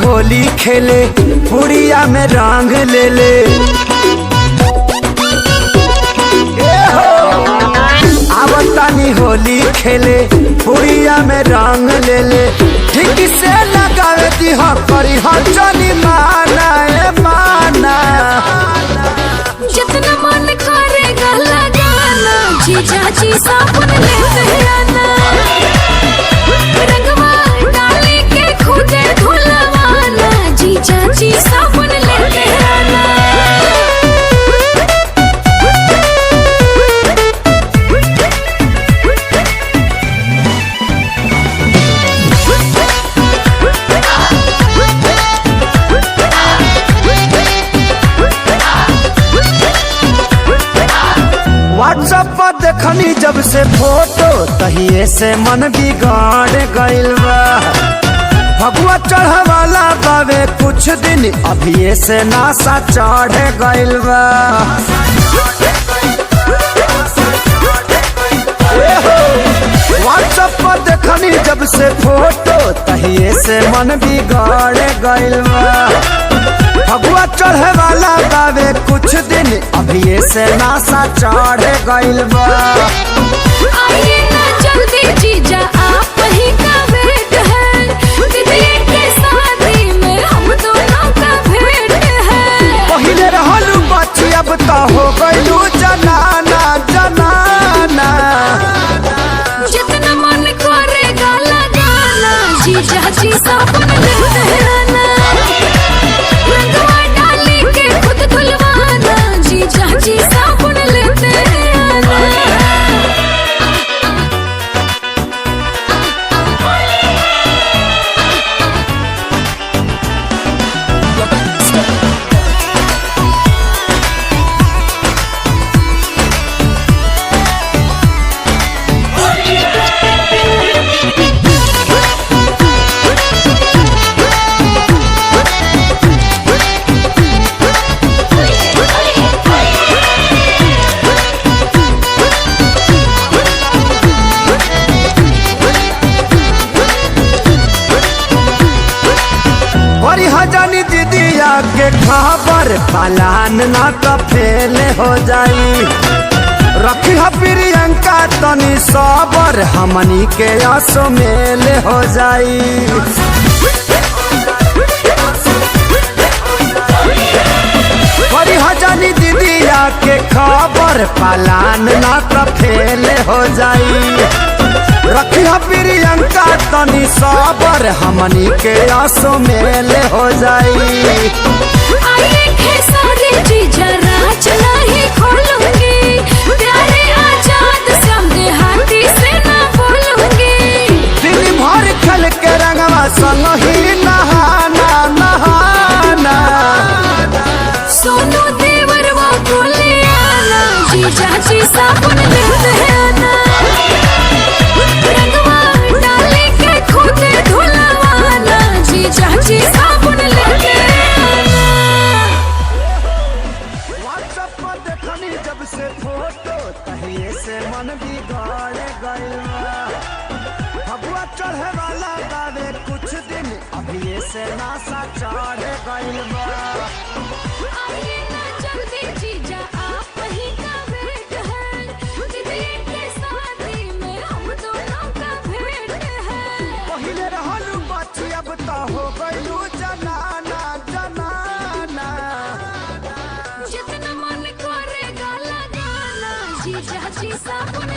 होली खेले पुड़िया में रंग ले ले। आवतानी होली खेले पुड़िया में रंग ले ले। ठीक से लगावे दी हो करी हो चली माना ए माना। जितना मन करेगा लगाना जीजा जी साबुन लेते आना। रंगवा डाली के खुदे धुलवाना जीजा जी साबुन लेते आना। व्हाट्सएप पर देखनी जब से फोटो तहिए से मन बिगाड़ गइल बा। भगवा चढ़वाला बावे कुछ दिन अभी से नासा चढ़ गइल बा। व्हाट्सएप पर देखनी जब से फोटो तहिए से मन बिगाड़ गइल बा। भगवा चढ़े वाला बावे कुछ दिन अभी से नासा चढ़ गइल बा। आइए ना जल्दी जीजा आप ही का वेट है। दीदी के शादी में हम दोनों का भेंट है। पहिले रहलू बच्ची अब तो हो गइलू जनाना जनाना। जितना मन करेगा लगाना जीजा जी साबुन लेते आना। रंगवा डाली के खुद धुलवाना जीजा जी साबुन लेते आना। बड़ी हजानी दीदिया के खबर पलान ना तो फेल हो जाई। रखी है प्रियंका तनी सबर हमनी के आसो मेल हो जाई। बड़ी हजानी दीदिया के खबर पलान ना तो फेल हो जाई। रखी है प्रियंका तनी सबर हमनी के आसो मेल हो जाई। आइए खेसारी जीजा राज नहीं खोलूंगी। प्यारे आजाद समझे हाथी से ना बोलूंगी। दिन भर खेल के रंगवा संग ही नहाना नहाना। सोनू देवर वो बोले आना जीजा जी साबुन लेते आना। रंगवा डाली के खुद धुलवाना जीजा जी साबुन लेते आना। व्हाट्सएप पर देखनी जब से फोटो तहिए से मन बिगाड़ गइल बा। भगवा चढ़े वाला बावे कुछ दिन अभी से नासा चढ़ गइल बा। आइए ना जल्दी जीजा आप ही का वेट है। दीदी के शादी में हम दोनों का भेंट है। पहिले रहलू बच्ची अब तो हो गइलू जनाना जनाना। जितना मन करेगा लगाना जीजा जी साबुन